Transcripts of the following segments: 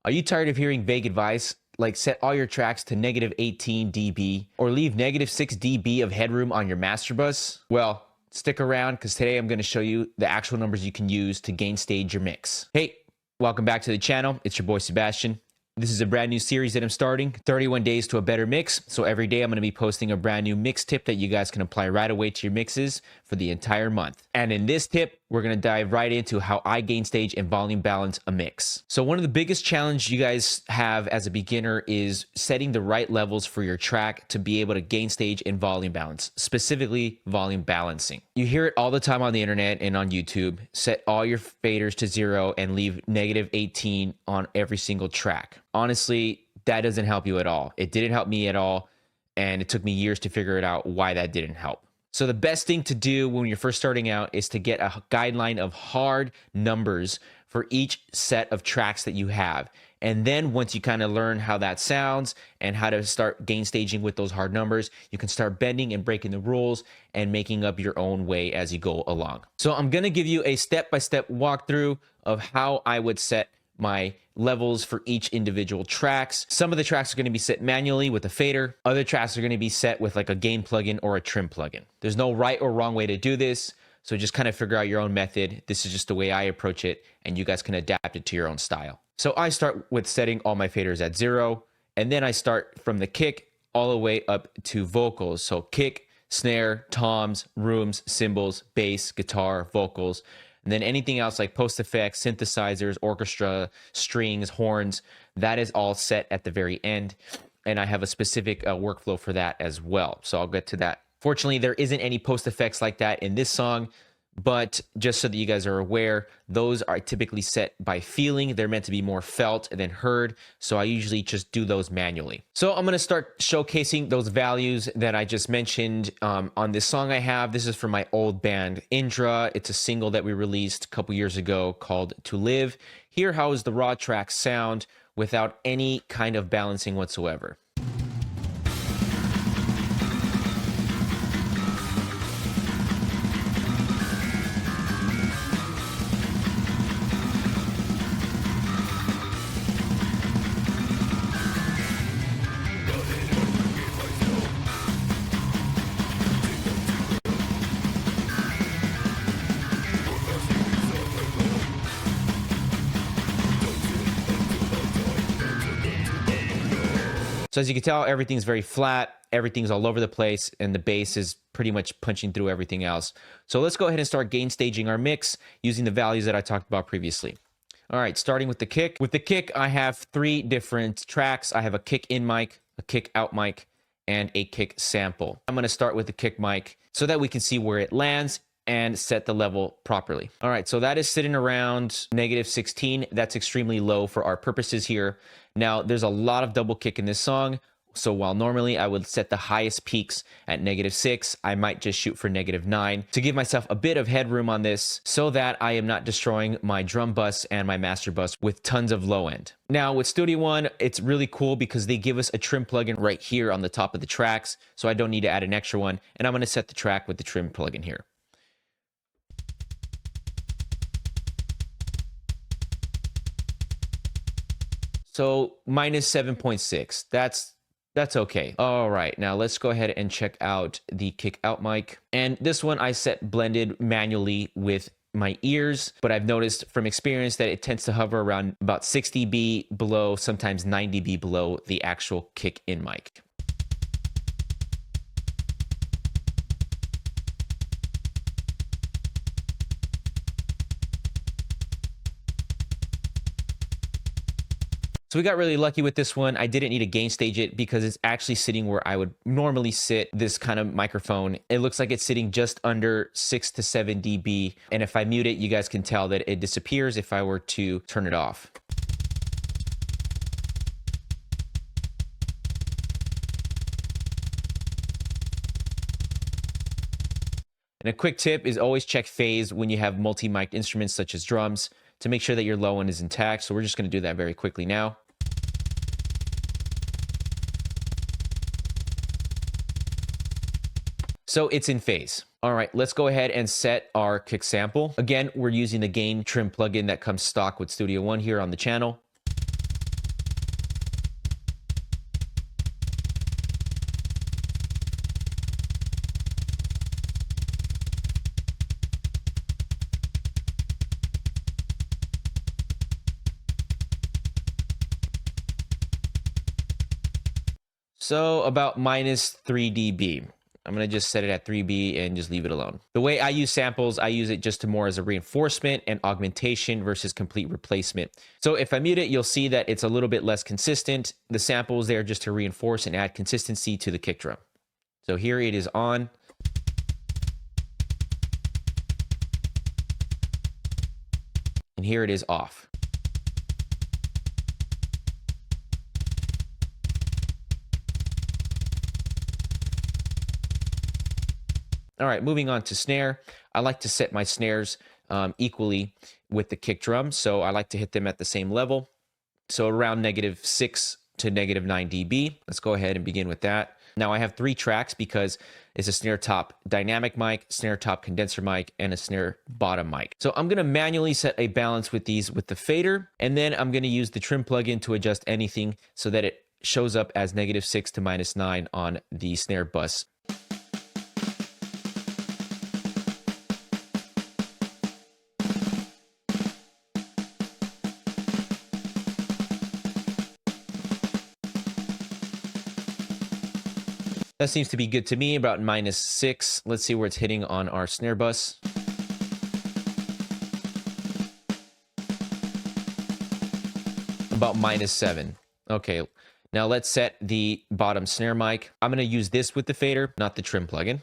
Are you tired of hearing vague advice like set all your tracks to negative 18 dB or leave negative 6 dB of headroom on your master bus? Well, stick around because today I'm going to show you the actual numbers you can use to gain stage your mix. Hey, welcome back to the channel. It's your boy Sebastian. This is a brand new series that I'm starting, 31 days to a better mix. So every day I'm going to be posting a brand new mix tip that you guys can apply right away to your mixes for the entire month. And in this tip, we're going to dive right into how I gain stage and volume balance a mix. So one of the biggest challenges you guys have as a beginner is setting the right levels for your track to be able to gain stage and volume balance, specifically volume balancing. You hear it all the time on the internet and on YouTube. Set all your faders to 0 and leave negative 18 on every single track. Honestly, that doesn't help you at all. It didn't help me at all, and it took me years to figure it out why that didn't help. So the best thing to do when you're first starting out is to get a guideline of hard numbers for each set of tracks that you have. And then once you kind of learn how that sounds and how to start gain staging with those hard numbers, you can start bending and breaking the rules and making up your own way as you go along. So I'm going to give you a step-by-step walkthrough of how I would set my levels for each individual tracks. Some of the tracks are going to be set manually with a fader. Other tracks are going to be set with like a gain plugin or a trim plugin. There's no right or wrong way to do this. So just kind of figure out your own method. This is just the way I approach it, and you guys can adapt it to your own style. So I start with setting all my faders at 0, and then I start from the kick all the way up to vocals. So kick, snare, toms, rooms, cymbals, bass, guitar, vocals. And then anything else like post effects, synthesizers, orchestra, strings, horns, that is all set at the very end. And I have a specific workflow for that as well. So I'll get to that. Fortunately, there isn't any post effects like that in this song, but just so that you guys are aware, those are typically set by feeling. They're meant to be more felt than heard. So I usually just do those manually. So I'm going to start showcasing those values that I just mentioned on this song I have. This is from my old band, Indra. It's a single that we released a couple years ago called To Live. Hear how is the raw track sound without any kind of balancing whatsoever. So as you can tell, everything's very flat, everything's all over the place, and the bass is pretty much punching through everything else. So let's go ahead and start gain staging our mix using the values that I talked about previously. All right, starting with the kick. With the kick, I have 3 different tracks. I have a kick in mic, a kick out mic, and a kick sample. I'm gonna start with the kick mic so that we can see where it lands and set the level properly. All right, so that is sitting around negative 16. That's extremely low for our purposes here. Now, there's a lot of double kick in this song, so while normally I would set the highest peaks at negative 6, I might just shoot for negative 9 to give myself a bit of headroom on this so that I am not destroying my drum bus and my master bus with tons of low end. Now, with Studio One, it's really cool because they give us a trim plugin right here on the top of the tracks, so I don't need to add an extra one, and I'm gonna set the track with the trim plugin here. So minus 7.6, that's okay. All right, now let's go ahead and check out the kick out mic. And this one I set blended manually with my ears, but I've noticed from experience that it tends to hover around about 6 dB below, sometimes 9 dB below the actual kick in mic. So we got really lucky with this one. I didn't need to gain stage it because it's actually sitting where I would normally sit this kind of microphone. It looks like it's sitting just under 6 to 7 dB. And if I mute it, you guys can tell that it disappears if I were to turn it off. And a quick tip is always check phase when you have multi-mic'd instruments such as drums to make sure that your low end is intact. So we're just going to do that very quickly now. So it's in phase. All right, let's go ahead and set our kick sample. Again, we're using the gain trim plugin that comes stock with Studio One here on the channel. So about minus 3 dB. I'm going to just set it at 3B and just leave it alone. The way I use samples, I use it just to more as a reinforcement and augmentation versus complete replacement. So if I mute it, you'll see that it's a little bit less consistent. The sample is there just to reinforce and add consistency to the kick drum. So here it is on. And here it is off. All right, moving on to snare. I like to set my snares equally with the kick drum. So I like to hit them at the same level. So around -6 to -9 dB. Let's go ahead and begin with that. Now I have 3 tracks because it's a snare top dynamic mic, snare top condenser mic, and a snare bottom mic. So I'm gonna manually set a balance with these with the fader, and then I'm gonna use the trim plugin to adjust anything so that it shows up as -6 to -9 on the snare bus. That seems to be good to me, about -6. Let's see where it's hitting on our snare bus. About -7. Okay, now let's set the bottom snare mic. I'm going to use this with the fader, not the trim plugin.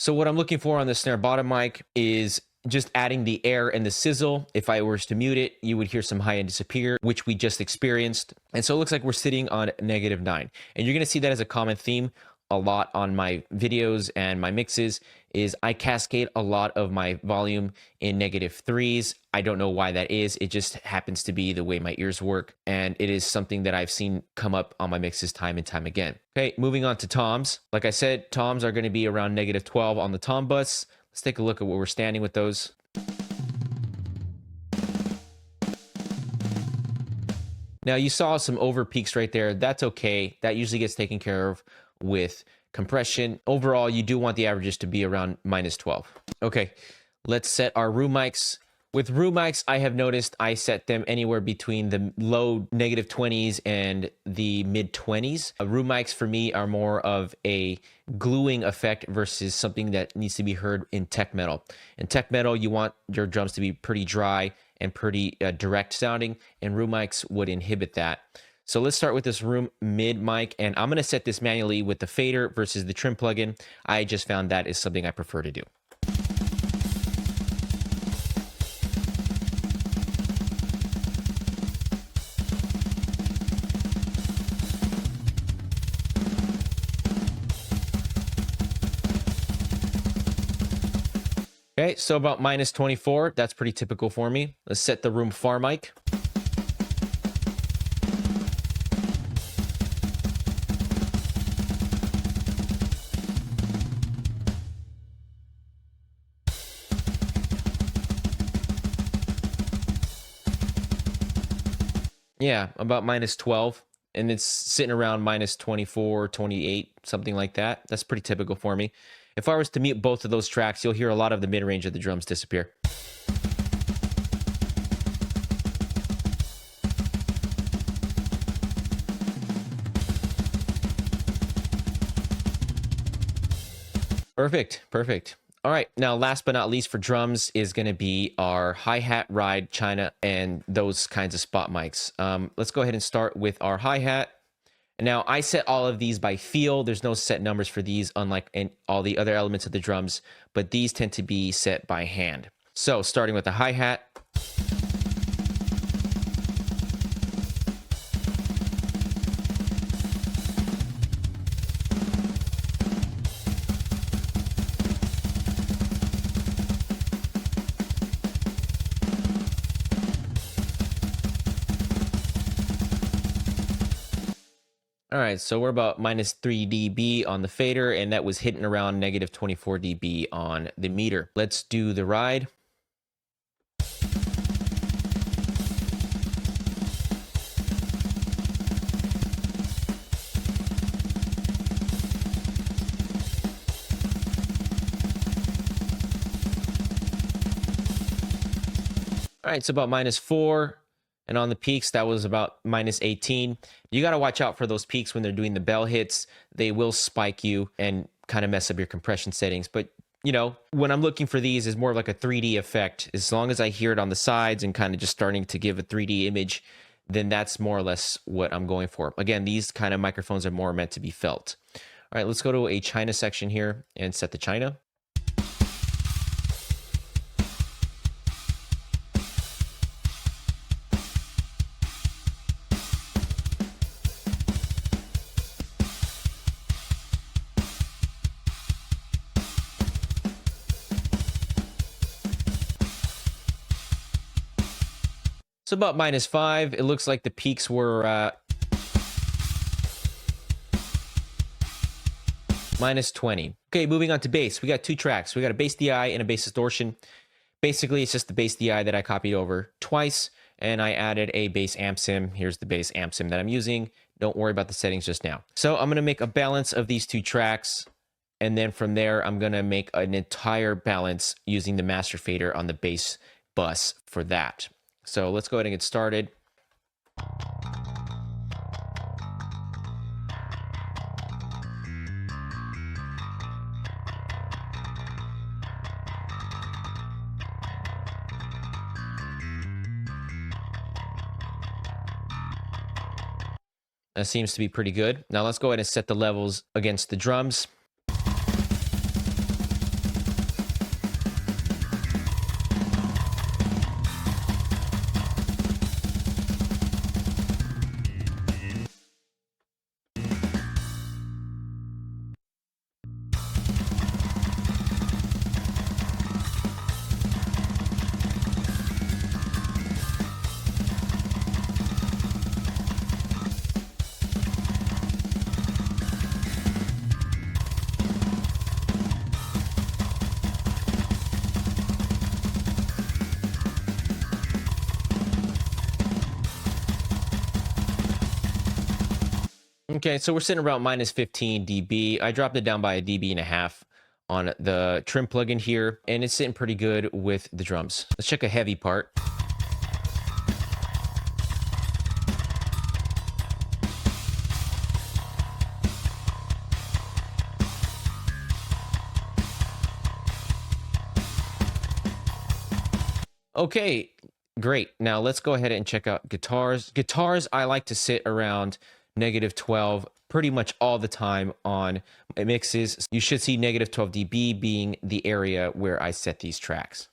So what I'm looking for on the snare bottom mic is just adding the air and the sizzle. If I was to mute it, you would hear some high end disappear, which we just experienced. And so it looks like we're sitting on -9. And you're going to see that as a common theme a lot on my videos and my mixes is I cascade a lot of my volume in -3s. I don't know why that is. It just happens to be the way my ears work. And it is something that I've seen come up on my mixes time and time again. Okay, moving on to toms. Like I said, toms are going to be around -12 on the tom bus. Let's take a look at where we're standing with those. Now you saw some over peaks right there. That's okay. That usually gets taken care of with compression. Overall, you do want the averages to be around -12. Okay, let's set our room mics. With room mics, I have noticed I set them anywhere between the low -20s and the mid-20s. Room mics for me are more of a gluing effect versus something that needs to be heard in tech metal. In tech metal, you want your drums to be pretty dry and pretty direct sounding, and room mics would inhibit that. So let's start with this room mid mic, and I'm going to set this manually with the fader versus the trim plugin. I just found that is something I prefer to do. Okay, so about -24, that's pretty typical for me. Let's set the room far mic. Yeah, about -12, and it's sitting around -24, 28, something like that. That's pretty typical for me. If I was to mute both of those tracks, you'll hear a lot of the mid-range of the drums disappear. Perfect, perfect. All right, now last but not least for drums is going to be our hi-hat, ride, china, and those kinds of spot mics. Let's go ahead and start with our hi-hat. Now, I set all of these by feel. There's no set numbers for these, unlike in all the other elements of the drums, but these tend to be set by hand. So, starting with the hi-hat. All right, so we're about -3 dB on the fader, and that was hitting around -24 dB on the meter. Let's do the ride. All right, so about -4. And on the peaks, that was about -18. You got to watch out for those peaks when they're doing the bell hits. They will spike you and kind of mess up your compression settings. But, you know, when I'm looking for these is more of like a 3D effect. As long as I hear it on the sides and kind of just starting to give a 3D image, then that's more or less what I'm going for. Again, these kind of microphones are more meant to be felt. All right, let's go to a China section here and set the China. So about -5. It looks like the peaks were -20. Okay, moving on to bass. We got 2 tracks. We got a bass DI and a bass distortion. Basically, it's just the bass DI that I copied over twice, and I added a bass amp sim. Here's the bass amp sim that I'm using. Don't worry about the settings just now. So I'm going to make a balance of these 2 tracks, and then from there, I'm going to make an entire balance using the master fader on the bass bus for that. So let's go ahead and get started. That seems to be pretty good. Now let's go ahead and set the levels against the drums. Okay, so we're sitting around -15 dB. I dropped it down by 1.5 dB on the trim plugin here, and it's sitting pretty good with the drums. Let's check a heavy part. Okay, great. Now let's go ahead and check out guitars. Guitars, I like to sit around -12 pretty much all the time on mixes. You should see -12 dB being the area where I set these tracks.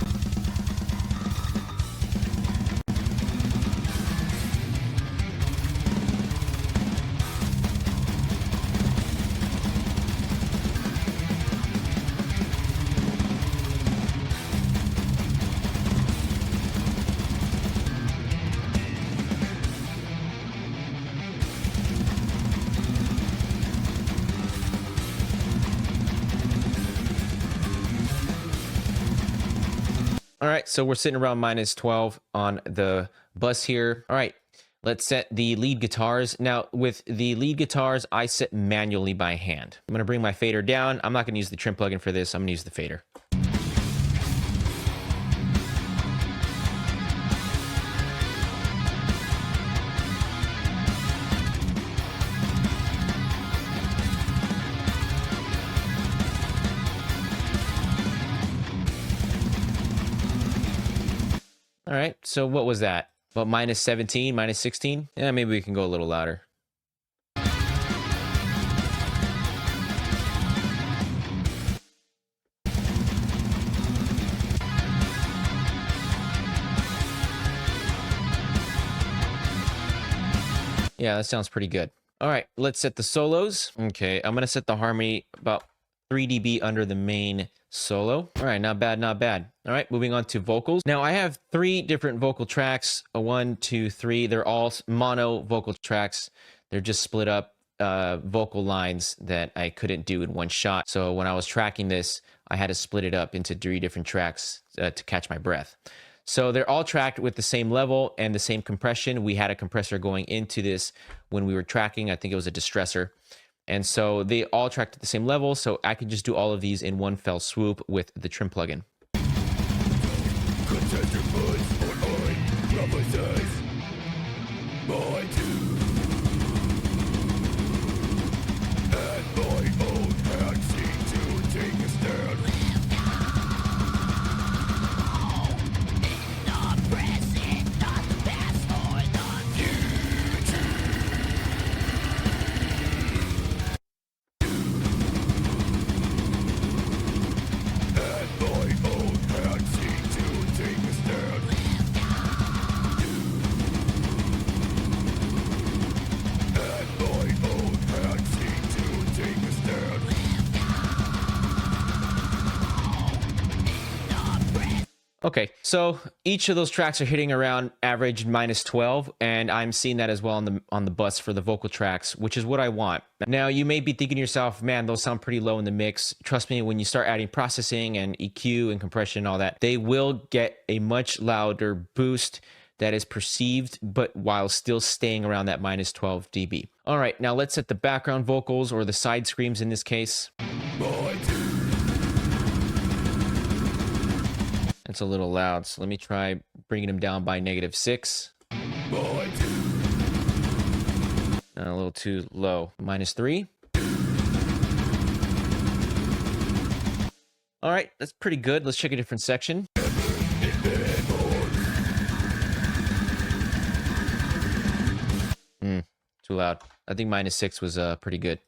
All right, so we're sitting around -12 on the bus here. All right, let's set the lead guitars. Now, with the lead guitars, I set manually by hand. I'm gonna bring my fader down. I'm not gonna use the trim plugin for this. I'm gonna use the fader. All right, so what was that? About -17, -16? Yeah, maybe we can go a little louder. Yeah, that sounds pretty good. All right, let's set the solos. Okay, I'm gonna set the harmony about 3 dB under the main solo. All right, not bad, not bad. All right, moving on to vocals. Now I have 3 different vocal tracks, 1, 2, 3. They're all mono vocal tracks. They're just split up vocal lines that I couldn't do in one shot. So when I was tracking this, I had to split it up into 3 different tracks to catch my breath. So they're all tracked with the same level and the same compression. We had a compressor going into this when we were tracking. I think it was a distressor. And so they all tracked at the same level. So I can just do all of these in one fell swoop with the trim plugin. Okay, so each of those tracks are hitting around average -12, and I'm seeing that as well on the bus for the vocal tracks, which is what I want. Now, you may be thinking to yourself, man, those sound pretty low in the mix. Trust me, when you start adding processing and EQ and compression and all that, they will get a much louder boost that is perceived, but while still staying around that -12 dB. All right, now let's set the background vocals, or the side screams in this case. It's a little loud, so let me try bringing them down by -6. A little too low, -3. All right, that's pretty good. Let's check a different section. Too loud. I think -6 was pretty good.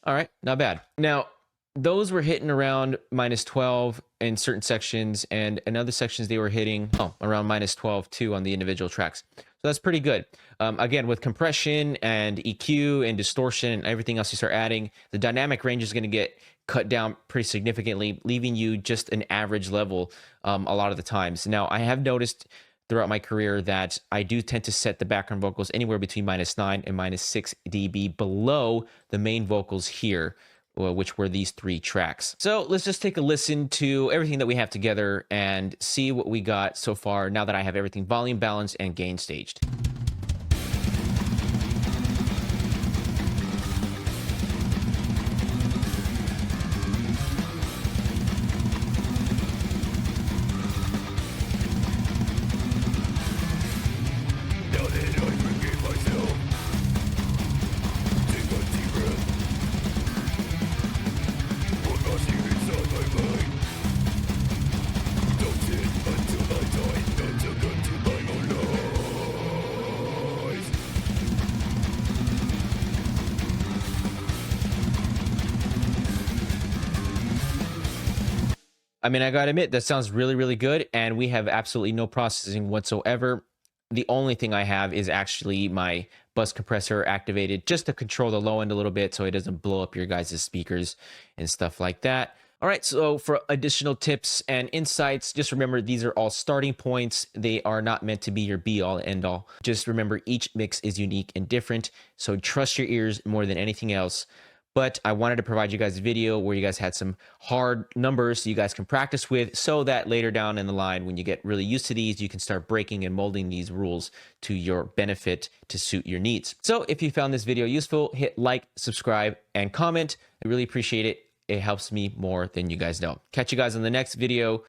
All right, not bad. Now, those were hitting around -12 in certain sections, and in other sections they were hitting around -12 too on the individual tracks. So that's pretty good. Again, with compression and EQ and distortion and everything else you start adding, the dynamic range is going to get cut down pretty significantly, leaving you just an average level a lot of the times. Now, I have noticed throughout my career that I do tend to set the background vocals anywhere between -9 and -6 dB below the main vocals here, which were these 3 tracks. So let's just take a listen to everything that we have together and see what we got so far now that I have everything volume balanced and gain staged. I mean, I gotta admit, that sounds really, really good, and we have absolutely no processing whatsoever. The only thing I have is actually my bus compressor activated just to control the low end a little bit so it doesn't blow up your guys' speakers and stuff like that. All right, so for additional tips and insights, just remember these are all starting points. They are not meant to be your be-all and end-all. Just remember each mix is unique and different, so trust your ears more than anything else. But I wanted to provide you guys a video where you guys had some hard numbers so you guys can practice with, so that later down in the line, when you get really used to these, you can start breaking and molding these rules to your benefit to suit your needs. So if you found this video useful, hit like, subscribe, and comment. I really appreciate it. It helps me more than you guys know. Catch you guys on the next video.